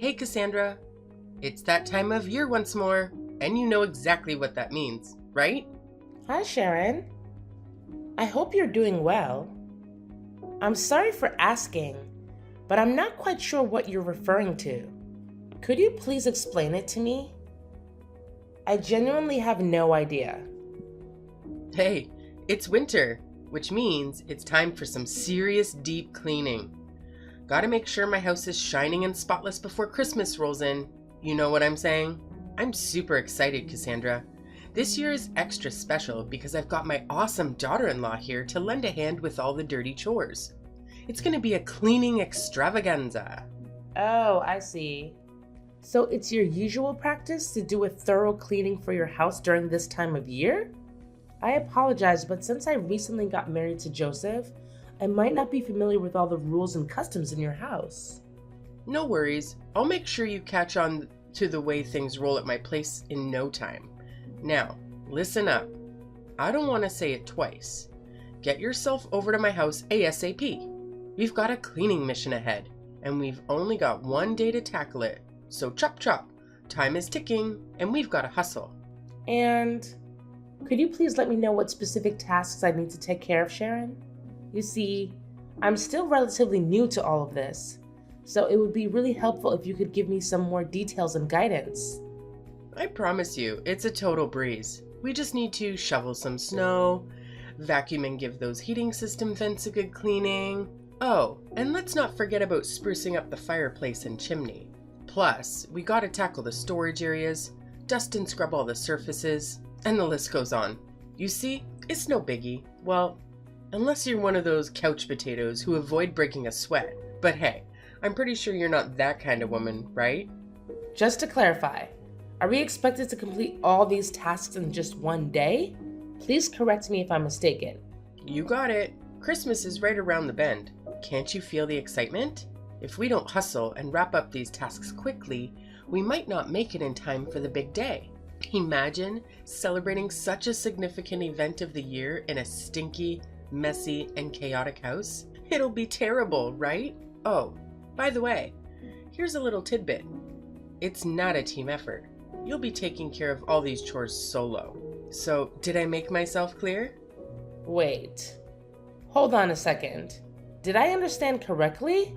Hey Cassandra, it's that time of year once more, and you know exactly what that means, right? Hi, Sharon. I hope you're doing well. I'm sorry for asking, but I'm not quite sure what you're referring to. Could you please explain it to me? I genuinely have no idea. Hey, it's winter, which means it's time for some serious deep cleaning. Gotta make sure my house is shining and spotless before Christmas rolls in. You know what I'm saying? I'm super excited, Cassandra. This year is extra special because I've got my awesome daughter-in-law here to lend a hand with all the dirty chores. It's gonna be a cleaning extravaganza. Oh, I see. So it's your usual practice to do a thorough cleaning for your house during this time of year? I apologize, but since I recently got married to Joseph, I might not be familiar with all the rules and customs in your house. No worries, I'll make sure you catch on to the way things roll at my place in no time. Now, listen up. I don't want to say it twice. Get yourself over to my house ASAP. We've got a cleaning mission ahead, and we've only got one day to tackle it. So chop chop. Time is ticking, and we've got to hustle. And could you please let me know what specific tasks I need to take care of, Sharon? You see, I'm still relatively new to all of this, so it would be really helpful if you could give me some more details and guidance. I promise you, it's a total breeze. We just need to shovel some snow, vacuum and give those heating system vents a good cleaning. Oh, and let's not forget about sprucing up the fireplace and chimney. Plus, we gotta tackle the storage areas, dust and scrub all the surfaces, and the list goes on. You see, it's no biggie. Well, unless you're one of those couch potatoes who avoid breaking a sweat. But hey, I'm pretty sure you're not that kind of woman, right? Just to clarify, are we expected to complete all these tasks in just one day? Please correct me if I'm mistaken. You got it. Christmas is right around the bend. Can't you feel the excitement? If we don't hustle and wrap up these tasks quickly, we might not make it in time for the big day. Imagine celebrating such a significant event of the year in a stinky, messy, and chaotic house. It'll be terrible, right? Oh, by the way, here's a little tidbit. It's not a team effort. You'll be taking care of all these chores solo. So, did I make myself clear? Wait, hold on a second. Did I understand correctly?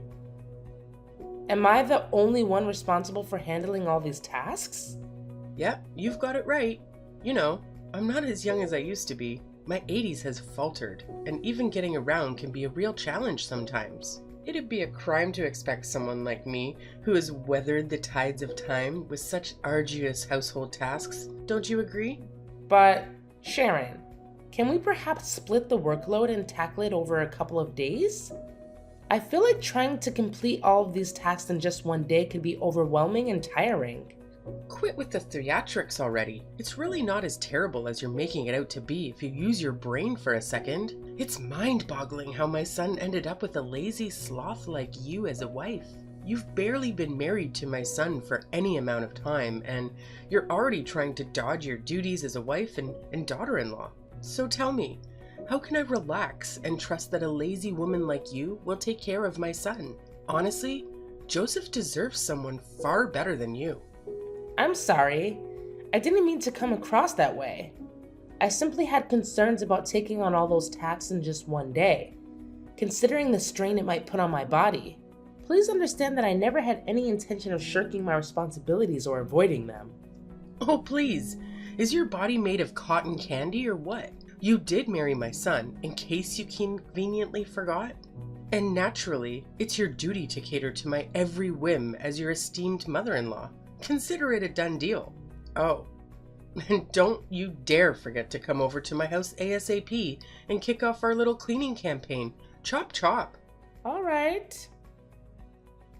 Am I the only one responsible for handling all these tasks? Yep, you've got it right. You know, I'm not as young as I used to be. My 80s has faltered, and even getting around can be a real challenge sometimes. It'd be a crime to expect someone like me, who has weathered the tides of time with such arduous household tasks. Don't you agree? But, Sharon, can we perhaps split the workload and tackle it over a couple of days? I feel like trying to complete all of these tasks in just one day could be overwhelming and tiring. Quit with the theatrics already. It's really not as terrible as you're making it out to be if you use your brain for a second. It's mind-boggling how my son ended up with a lazy sloth like you as a wife. You've barely been married to my son for any amount of time, and you're already trying to dodge your duties as a wife and daughter-in-law. So tell me, how can I relax and trust that a lazy woman like you will take care of my son? Honestly, Joseph deserves someone far better than you. I'm sorry. I didn't mean to come across that way. I simply had concerns about taking on all those tasks in just one day, considering the strain it might put on my body. Please understand that I never had any intention of shirking my responsibilities or avoiding them. Oh, please. Is your body made of cotton candy or what? You did marry my son, in case you conveniently forgot. And naturally, it's your duty to cater to my every whim as your esteemed mother-in-law. Consider it a done deal. Oh, and don't you dare forget to come over to my house ASAP and kick off our little cleaning campaign. Chop chop. All right.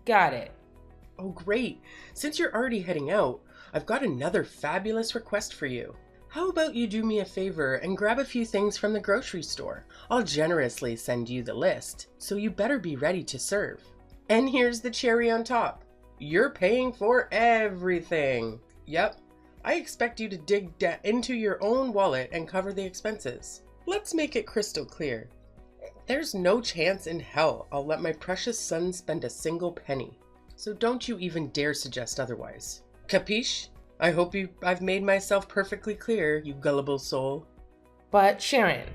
Got it. Oh, great. Since you're already heading out, I've got another fabulous request for you. How about you do me a favor and grab a few things from the grocery store? I'll generously send you the list, so you better be ready to serve. And here's the cherry on top. You're paying for everything. Yep, I expect you to dig into your own wallet and cover the expenses. Let's make it crystal clear. There's no chance in hell I'll let my precious son spend a single penny. So don't you even dare suggest otherwise. Capiche? I hope I've made myself perfectly clear, you gullible soul. But Sharon,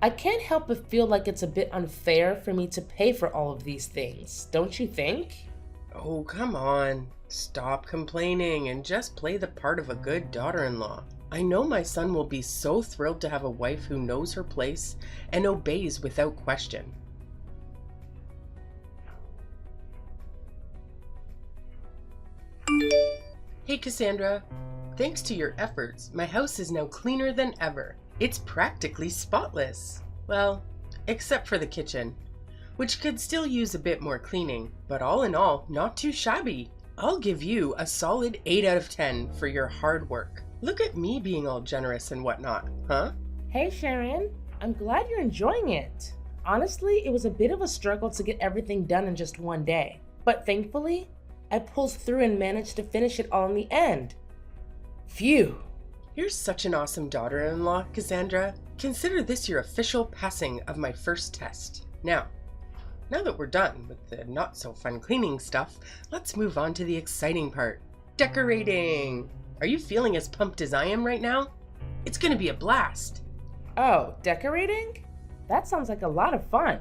I can't help but feel like it's a bit unfair for me to pay for all of these things, don't you think? Oh, come on. Stop complaining and just play the part of a good daughter-in-law. I know my son will be so thrilled to have a wife who knows her place and obeys without question. Hey Cassandra, thanks to your efforts, my house is now cleaner than ever. It's practically spotless. Well, except for the kitchen, which could still use a bit more cleaning, but all in all, not too shabby. I'll give you a solid 8 out of 10 for your hard work. Look at me being all generous and whatnot, huh? Hey Sharon, I'm glad you're enjoying it. Honestly, it was a bit of a struggle to get everything done in just one day, but thankfully, I pulled through and managed to finish it all in the end. Phew. You're such an awesome daughter-in-law, Cassandra. Consider this your official passing of my first test. Now that we're done with the not-so-fun cleaning stuff, let's move on to the exciting part. Decorating! Are you feeling as pumped as I am right now? It's gonna be a blast! Oh, decorating? That sounds like a lot of fun.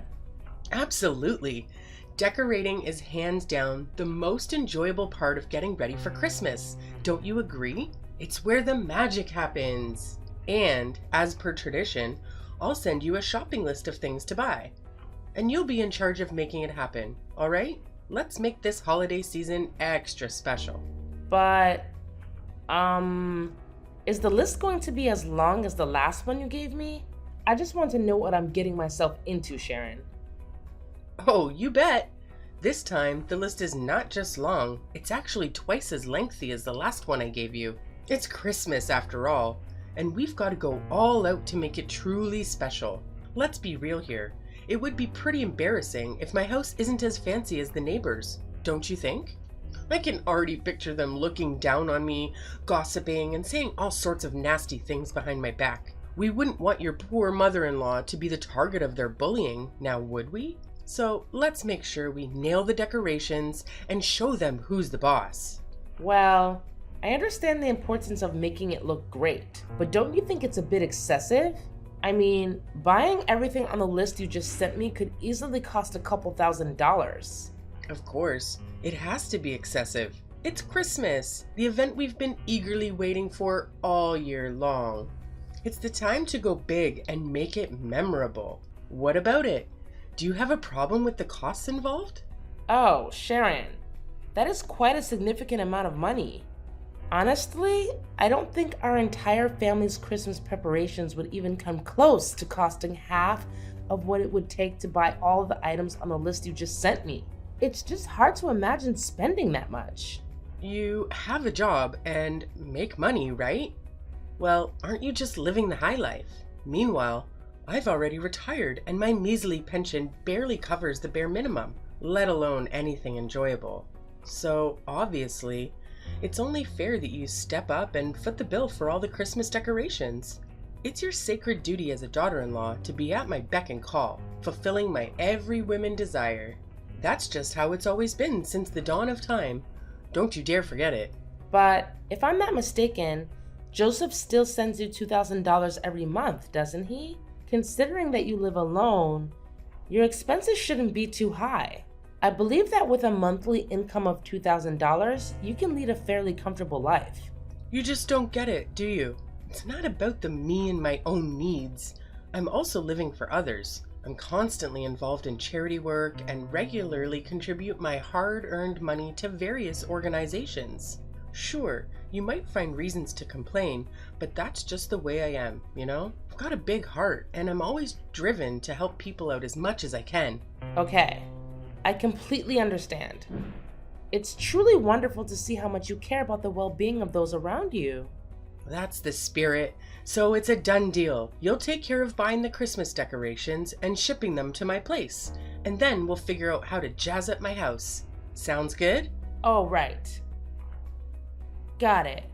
Absolutely! Decorating is hands down the most enjoyable part of getting ready for Christmas. Don't you agree? It's where the magic happens. And, as per tradition, I'll send you a shopping list of things to buy. And you'll be in charge of making it happen, alright? Let's make this holiday season extra special. But, is the list going to be as long as the last one you gave me? I just want to know what I'm getting myself into, Sharon. Oh, you bet! This time, the list is not just long, it's actually twice as lengthy as the last one I gave you. It's Christmas after all, and we've got to go all out to make it truly special. Let's be real here. It would be pretty embarrassing if my house isn't as fancy as the neighbors, don't you think? I can already picture them looking down on me, gossiping, and saying all sorts of nasty things behind my back. We wouldn't want your poor mother-in-law to be the target of their bullying, now would we? So let's make sure we nail the decorations and show them who's the boss. Well, I understand the importance of making it look great, but don't you think it's a bit excessive? I mean, buying everything on the list you just sent me could easily cost a couple $1,000s. Of course, it has to be excessive. It's Christmas, the event we've been eagerly waiting for all year long. It's the time to go big and make it memorable. What about it? Do you have a problem with the costs involved? Oh, Sharon, that is quite a significant amount of money. Honestly, I don't think our entire family's Christmas preparations would even come close to costing half of what it would take to buy all of the items on the list you just sent me. It's just hard to imagine spending that much. You have a job and make money, right? Well, aren't you just living the high life? Meanwhile, I've already retired and my measly pension barely covers the bare minimum, let alone anything enjoyable. So, obviously, it's only fair that you step up and foot the bill for all the Christmas decorations. It's your sacred duty as a daughter-in-law to be at my beck and call, fulfilling my every whim and desire. That's just how it's always been since the dawn of time. Don't you dare forget it. But if I'm not mistaken, Joseph still sends you $2,000 every month, doesn't he? Considering that you live alone, your expenses shouldn't be too high. I believe that with a monthly income of $2,000, you can lead a fairly comfortable life. You just don't get it, do you? It's not about the me and my own needs. I'm also living for others. I'm constantly involved in charity work and regularly contribute my hard-earned money to various organizations. Sure, you might find reasons to complain, but that's just the way I am, you know? I've got a big heart, and I'm always driven to help people out as much as I can. Okay, I completely understand. It's truly wonderful to see how much you care about the well-being of those around you. That's the spirit. So it's a done deal. You'll take care of buying the Christmas decorations and shipping them to my place, and then we'll figure out how to jazz up my house. Sounds good? Oh, right. Got it.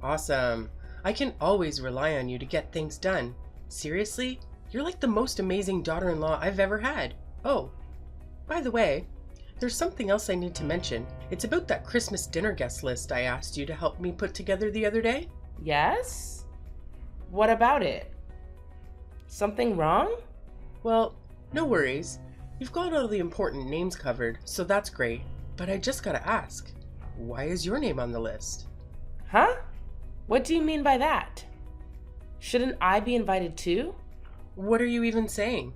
Awesome. I can always rely on you to get things done. Seriously, you're like the most amazing daughter-in-law I've ever had. Oh, by the way, there's something else I need to mention. It's about that Christmas dinner guest list I asked you to help me put together the other day. Yes? What about it? Something wrong? Well, no worries. You've got all the important names covered, so that's great. But I just gotta ask, why is your name on the list? Huh? What do you mean by that? Shouldn't I be invited too? What are you even saying?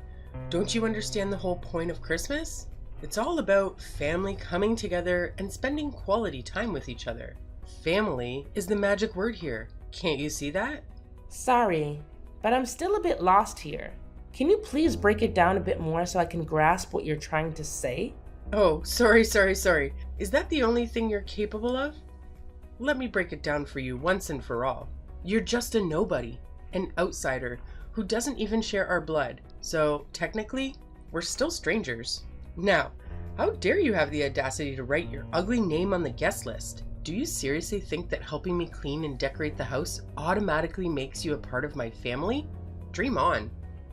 Don't you understand the whole point of Christmas? It's all about family coming together and spending quality time with each other. Family is the magic word here. Can't you see that? Sorry, but I'm still a bit lost here. Can you please break it down a bit more so I can grasp what you're trying to say? Oh, sorry. Is that the only thing you're capable of? Let me break it down for you once and for all. You're just a nobody, an outsider who doesn't even share our blood. So technically, we're still strangers. Now, how dare you have the audacity to write your ugly name on the guest list? Do you seriously think that helping me clean and decorate the house automatically makes you a part of my family? Dream on.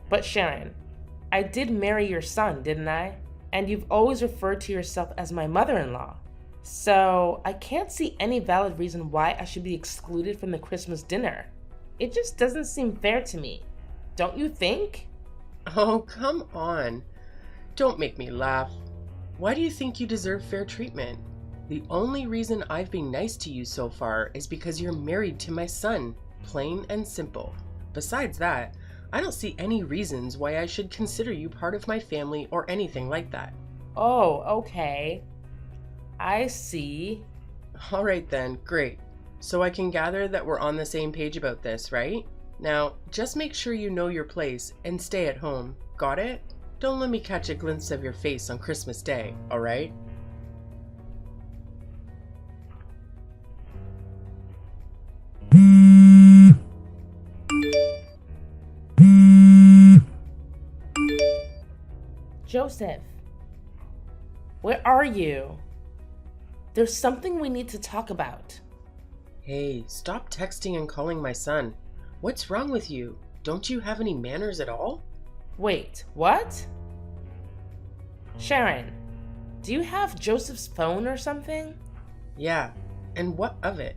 But Sharon, I did marry your son, didn't I? And you've always referred to yourself as my mother-in-law. So I can't see any valid reason why I should be excluded from the Christmas dinner. It just doesn't seem fair to me. Don't you think? Oh, come on. Don't make me laugh. Why do you think you deserve fair treatment? The only reason I've been nice to you so far is because you're married to my son. Plain and simple. Besides that, I don't see any reasons why I should consider you part of my family or anything like that. Oh, okay. I see. All right then, great. So I can gather that we're on the same page about this, right? Now, just make sure you know your place and stay at home. Got it? Don't let me catch a glimpse of your face on Christmas Day, all right? Joseph, where are you? There's something we need to talk about. Hey, stop texting and calling my son. What's wrong with you? Don't you have any manners at all? Wait, what? Sharon, do you have Joseph's phone or something? Yeah, and what of it?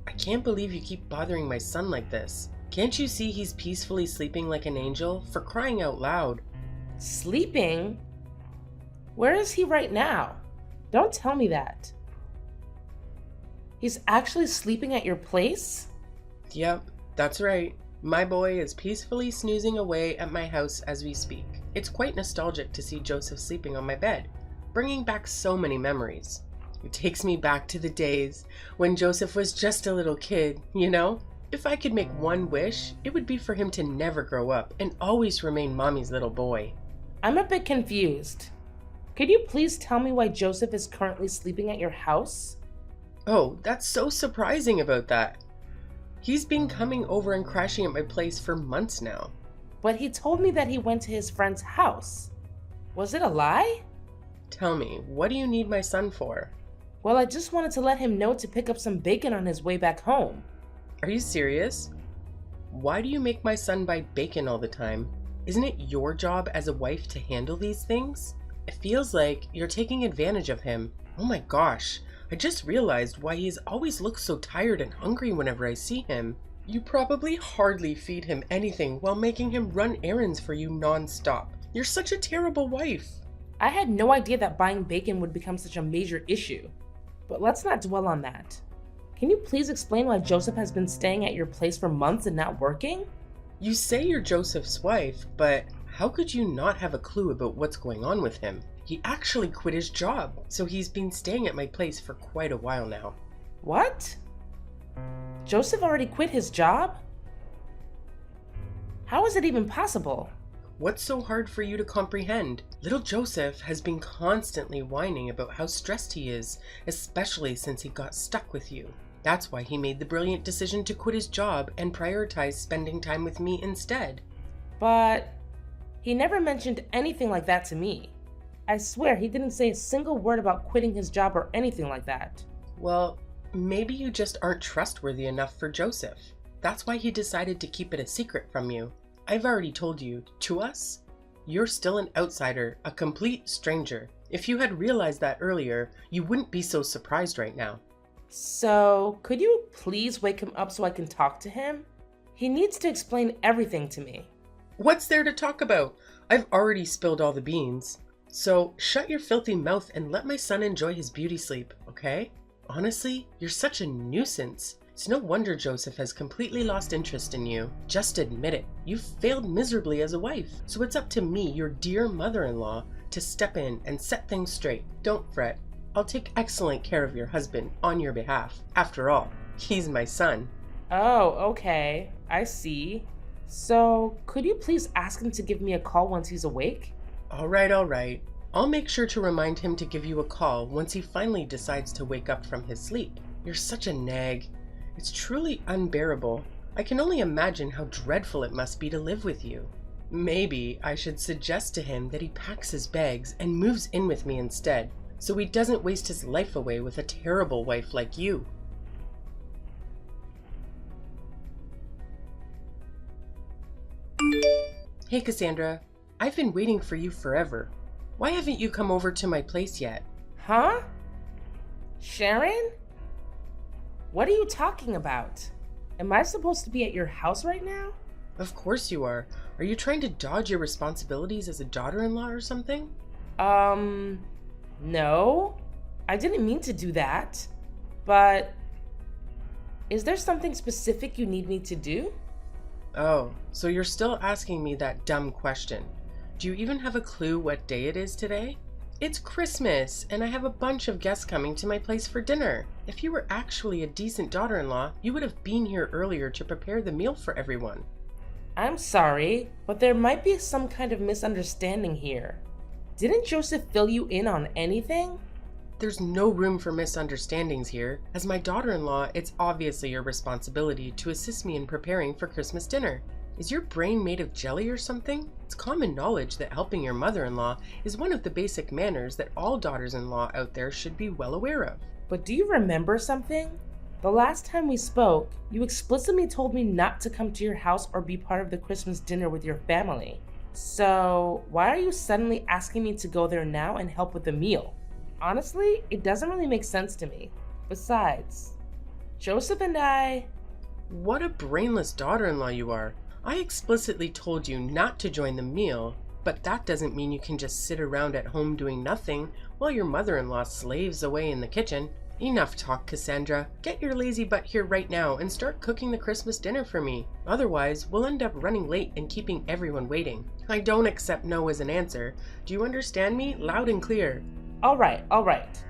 I can't believe you keep bothering my son like this. Can't you see he's peacefully sleeping like an angel? For crying out loud. Sleeping? Where is he right now? Don't tell me that. He's actually sleeping at your place? Yep, that's right. My boy is peacefully snoozing away at my house as we speak. It's quite nostalgic to see Joseph sleeping on my bed, bringing back so many memories. It takes me back to the days when Joseph was just a little kid, you know? If I could make one wish, it would be for him to never grow up and always remain Mommy's little boy. I'm a bit confused. Could you please tell me why Joseph is currently sleeping at your house? Oh, that's so surprising about that. He's been coming over and crashing at my place for months now. But he told me that he went to his friend's house. Was it a lie? Tell me, what do you need my son for? Well, I just wanted to let him know to pick up some bacon on his way back home. Are you serious? Why do you make my son buy bacon all the time? Isn't it your job as a wife to handle these things? It feels like you're taking advantage of him. Oh my gosh, I just realized why he always looks so tired and hungry whenever I see him. You probably hardly feed him anything while making him run errands for you non-stop. You're such a terrible wife. I had no idea that buying bacon would become such a major issue. But let's not dwell on that. Can you please explain why Joseph has been staying at your place for months and not working? You say you're Joseph's wife, but how could you not have a clue about what's going on with him? He actually quit his job, so he's been staying at my place for quite a while now. What? Joseph already quit his job? How is it even possible? What's so hard for you to comprehend? Little Joseph has been constantly whining about how stressed he is, especially since he got stuck with you. That's why he made the brilliant decision to quit his job and prioritize spending time with me instead. But he never mentioned anything like that to me. I swear he didn't say a single word about quitting his job or anything like that. Well, maybe you just aren't trustworthy enough for Joseph. That's why he decided to keep it a secret from you. I've already told you, to us, you're still an outsider, a complete stranger. If you had realized that earlier, you wouldn't be so surprised right now. So, could you please wake him up so I can talk to him? He needs to explain everything to me. What's there to talk about? I've already spilled all the beans. So shut your filthy mouth and let my son enjoy his beauty sleep, okay? Honestly, you're such a nuisance. It's no wonder Joseph has completely lost interest in you. Just admit it. You've failed miserably as a wife. So it's up to me, your dear mother-in-law, to step in and set things straight. Don't fret. I'll take excellent care of your husband on your behalf. After all, he's my son. Oh, okay. I see. So, could you please ask him to give me a call once he's awake? All right. I'll make sure to remind him to give you a call once he finally decides to wake up from his sleep. You're such a nag. It's truly unbearable. I can only imagine how dreadful it must be to live with you. Maybe I should suggest to him that he packs his bags and moves in with me instead, so he doesn't waste his life away with a terrible wife like you. Hey Cassandra, I've been waiting for you forever. Why haven't you come over to my place yet? Huh? Sharon? What are you talking about? Am I supposed to be at your house right now? Of course you are. Are you trying to dodge your responsibilities as a daughter-in-law or something? No. I didn't mean to do that. But is there something specific you need me to do? Oh, so you're still asking me that dumb question. Do you even have a clue what day it is today? It's Christmas, and I have a bunch of guests coming to my place for dinner. If you were actually a decent daughter-in-law, you would have been here earlier to prepare the meal for everyone. I'm sorry, but there might be some kind of misunderstanding here. Didn't Joseph fill you in on anything? There's no room for misunderstandings here. As my daughter-in-law, it's obviously your responsibility to assist me in preparing for Christmas dinner. Is your brain made of jelly or something? It's common knowledge that helping your mother-in-law is one of the basic manners that all daughters-in-law out there should be well aware of. But do you remember something? The last time we spoke, you explicitly told me not to come to your house or be part of the Christmas dinner with your family. So, why are you suddenly asking me to go there now and help with the meal? Honestly, it doesn't really make sense to me. Besides, Joseph and I... What a brainless daughter-in-law you are. I explicitly told you not to join the meal, but that doesn't mean you can just sit around at home doing nothing while your mother-in-law slaves away in the kitchen. Enough talk, Cassandra. Get your lazy butt here right now and start cooking the Christmas dinner for me. Otherwise, we'll end up running late and keeping everyone waiting. I don't accept no as an answer. Do you understand me? Loud and clear. All right.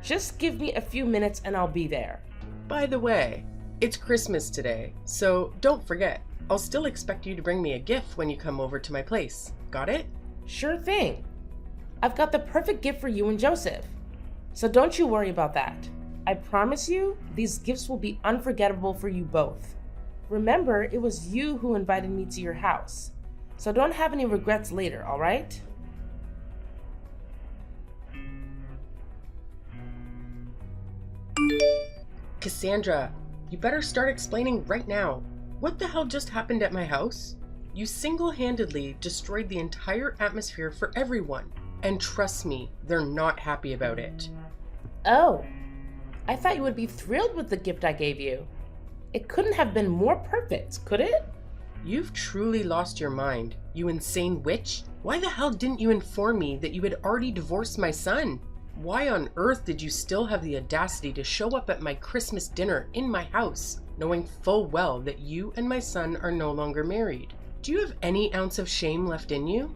Just give me a few minutes and I'll be there. By the way, it's Christmas today, so don't forget. I'll still expect you to bring me a gift when you come over to my place. Got it? Sure thing. I've got the perfect gift for you and Joseph. So don't you worry about that. I promise you, these gifts will be unforgettable for you both. Remember, it was you who invited me to your house. So don't have any regrets later, all right? Cassandra, you better start explaining right now. What the hell just happened at my house? You single-handedly destroyed the entire atmosphere for everyone. And trust me, they're not happy about it. Oh, I thought you would be thrilled with the gift I gave you. It couldn't have been more perfect, could it? You've truly lost your mind, you insane witch. Why the hell didn't you inform me that you had already divorced my son? Why on earth did you still have the audacity to show up at my Christmas dinner in my house, knowing full well that you and my son are no longer married? Do you have any ounce of shame left in you?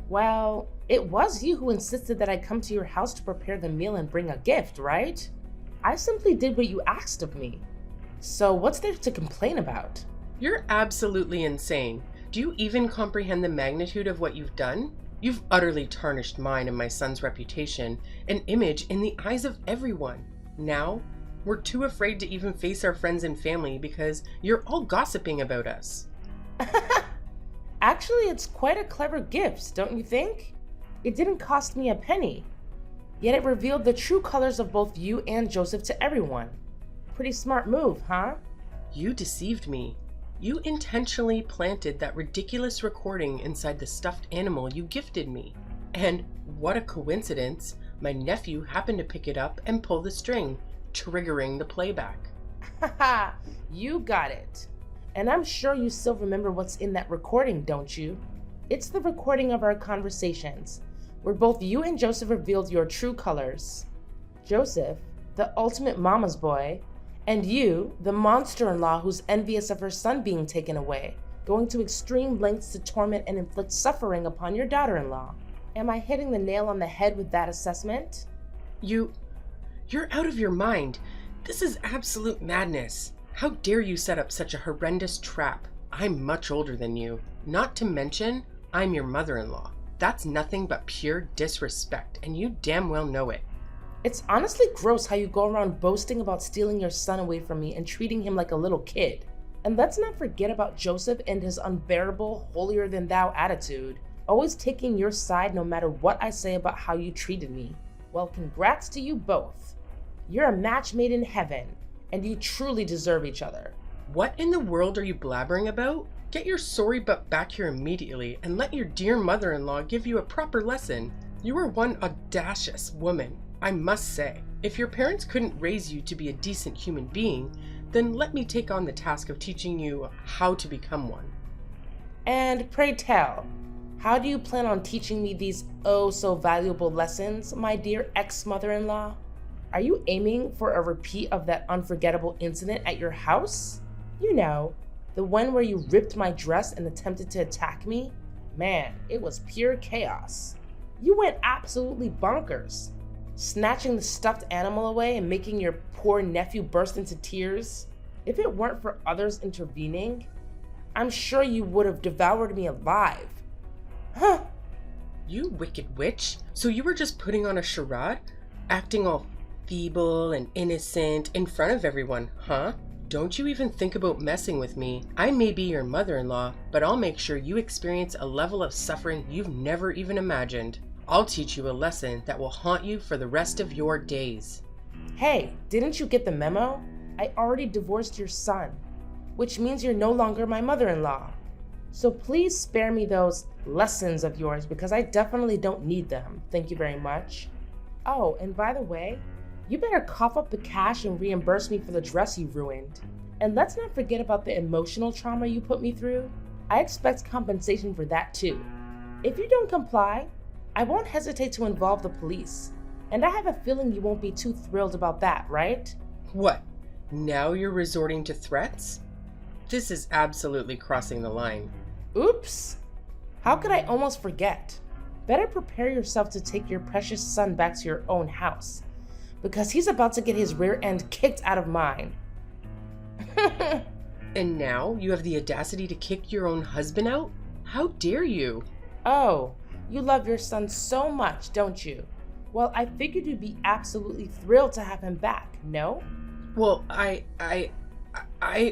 Well, it was you who insisted that I come to your house to prepare the meal and bring a gift, right? I simply did what you asked of me. So what's there to complain about? You're absolutely insane. Do you even comprehend the magnitude of what you've done? You've utterly tarnished mine and my son's reputation and image in the eyes of everyone. Now, we're too afraid to even face our friends and family because you're all gossiping about us. Actually, it's quite a clever gift, don't you think? It didn't cost me a penny. Yet it revealed the true colors of both you and Joseph to everyone. Pretty smart move, huh? You deceived me. You intentionally planted that ridiculous recording inside the stuffed animal you gifted me. And what a coincidence, My nephew happened to pick it up and pull the string, triggering the playback. Haha, you got it. And I'm sure you still remember what's in that recording, don't you? It's the recording of our conversations, where both you and Joseph revealed your true colors. Joseph, the ultimate mama's boy, and you, the monster-in-law who's envious of her son being taken away, going to extreme lengths to torment and inflict suffering upon your daughter-in-law. Am I hitting the nail on the head with that assessment? You're out of your mind. This is absolute madness. How dare you set up such a horrendous trap? I'm much older than you. Not to mention, I'm your mother-in-law. That's nothing but pure disrespect, and you damn well know it. It's honestly gross how you go around boasting about stealing your son away from me and treating him like a little kid. And let's not forget about Joseph and his unbearable, holier-than-thou attitude, always taking your side no matter what I say about how you treated me. Well, congrats to you both. You're a match made in heaven, and you truly deserve each other. What in the world are you blabbering about? Get your sorry butt back here immediately and let your dear mother-in-law give you a proper lesson. You are one audacious woman, I must say. If your parents couldn't raise you to be a decent human being, then let me take on the task of teaching you how to become one. And pray tell, how do you plan on teaching me these oh so valuable lessons, my dear ex-mother-in-law? Are you aiming for a repeat of that unforgettable incident at your house? You know, the one where you ripped my dress and attempted to attack me? Man, it was pure chaos. You went absolutely bonkers, snatching the stuffed animal away and making your poor nephew burst into tears. If it weren't for others intervening, I'm sure you would have devoured me alive. Huh? You wicked witch. So you were just putting on a charade? Acting all feeble and innocent in front of everyone, huh? Don't you even think about messing with me. I may be your mother-in-law, but I'll make sure you experience a level of suffering you've never even imagined. I'll teach you a lesson that will haunt you for the rest of your days. Hey, didn't you get the memo? I already divorced your son, which means you're no longer my mother-in-law. So please spare me those lessons of yours because I definitely don't need them. Thank you very much. Oh, and by the way, you better cough up the cash and reimburse me for the dress you ruined. And let's not forget about the emotional trauma you put me through. I expect compensation for that too. If you don't comply, I won't hesitate to involve the police. And I have a feeling you won't be too thrilled about that, right? What? Now you're resorting to threats? This is absolutely crossing the line. Oops! How could I almost forget? Better prepare yourself to take your precious son back to your own house, because he's about to get his rear end kicked out of mine. And now you have the audacity to kick your own husband out? How dare you? Oh, you love your son so much, don't you? Well, I figured you'd be absolutely thrilled to have him back, no? Well, I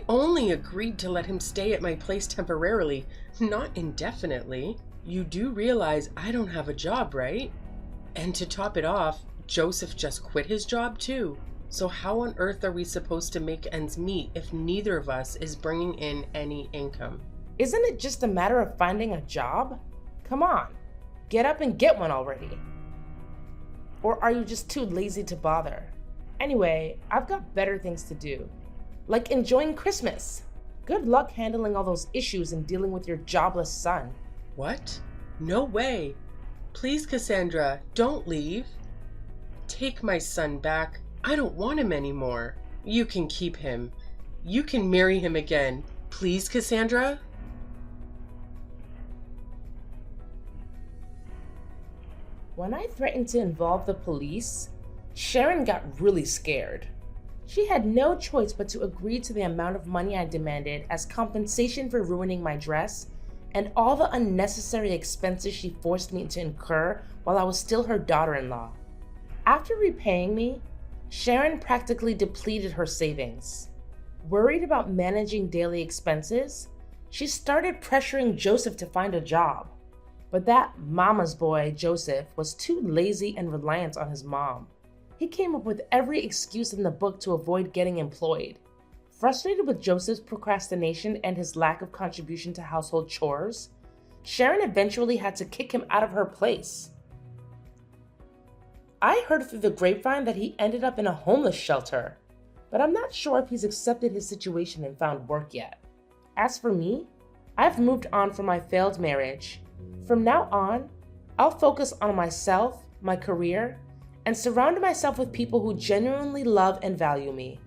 only agreed to let him stay at my place temporarily, not indefinitely. You do realize I don't have a job, right? And to top it off, Joseph just quit his job too. So how on earth are we supposed to make ends meet if neither of us is bringing in any income? Isn't it just a matter of finding a job? Come on, get up and get one already. Or are you just too lazy to bother? Anyway, I've got better things to do, like enjoying Christmas. Good luck handling all those issues and dealing with your jobless son. What? No way. Please, Cassandra, don't leave. Take my son back. I don't want him anymore. You can keep him. You can marry him again. Please, Cassandra? When I threatened to involve the police, Sharon got really scared. She had no choice but to agree to the amount of money I demanded as compensation for ruining my dress and all the unnecessary expenses she forced me to incur while I was still her daughter-in-law. After repaying me, Sharon practically depleted her savings. Worried about managing daily expenses, she started pressuring Joseph to find a job. But that mama's boy, Joseph, was too lazy and reliant on his mom. He came up with every excuse in the book to avoid getting employed. Frustrated with Joseph's procrastination and his lack of contribution to household chores, Sharon eventually had to kick him out of her place. I heard through the grapevine that he ended up in a homeless shelter, but I'm not sure if he's accepted his situation and found work yet. As for me, I've moved on from my failed marriage. From now on, I'll focus on myself, my career, and surround myself with people who genuinely love and value me.